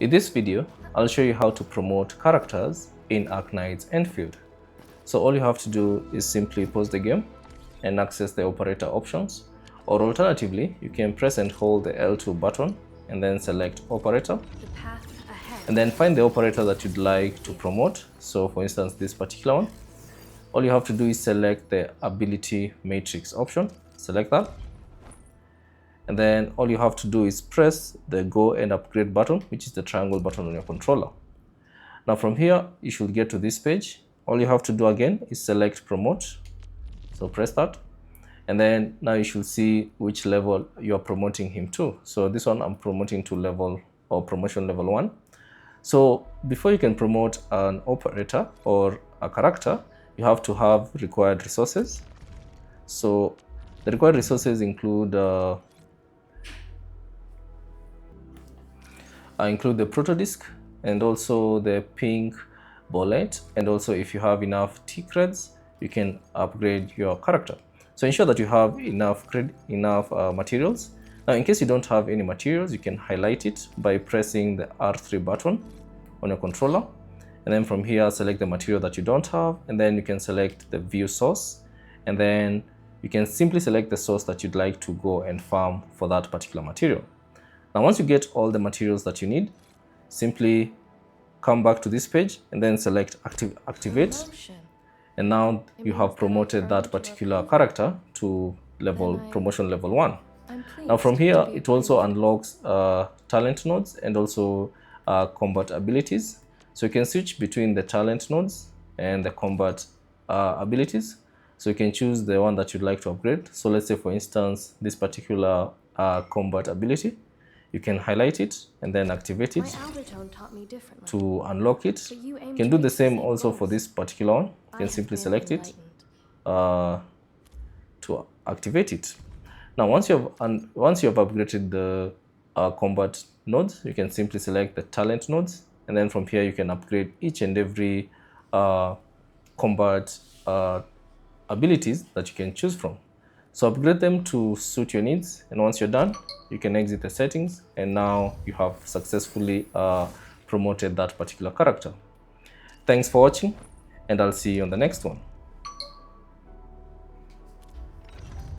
In this video, I'll show you how to promote characters in Arknights Endfield. So all you have to do is simply pause the game and access the operator options, or alternatively, you can press and hold the L2 button and then select operator, and then find the operator that you'd like to promote. So for instance, this particular one, all you have to do is select the ability matrix option, select that. And then all you have to do is press the go and upgrade button, which is the triangle button on your controller. Now from here, you should get to this page. All you have to do again is select promote. So press that. And then now you should see which level you are promoting him to. So this one I'm promoting to level or promotion level 1. So before you can promote an operator or a character, you have to have required resources. So the required resources include the proto disc and also the pink bullet, and also if you have enough T creds, you can upgrade your character. So ensure that you have enough materials. Now in case you don't have any materials, you can highlight it by pressing the R3 button on your controller, and then from here select the material that you don't have, and then you can select the view source, and then you can simply select the source that you'd like to go and farm for that particular material. Now once you get all the materials that you need, simply come back to this page and then select activate, and now you have promoted that particular character to promotion level 1. Now from here, it also unlocks talent nodes and also combat abilities. So you can switch between the talent nodes and the combat abilities. So you can choose the one that you'd like to upgrade. So let's say for instance, this particular combat ability, you can highlight it and then activate it to unlock it. You can do the same also for this particular one. You can simply select it to activate it. Now once you have upgraded the combat nodes, you can simply select the talent nodes, and then from here you can upgrade each and every combat abilities that you can choose from. So upgrade them to suit your needs, and once you're done, you can exit the settings, and now you have successfully promoted that particular character. Thanks for watching, and I'll see you on the next one.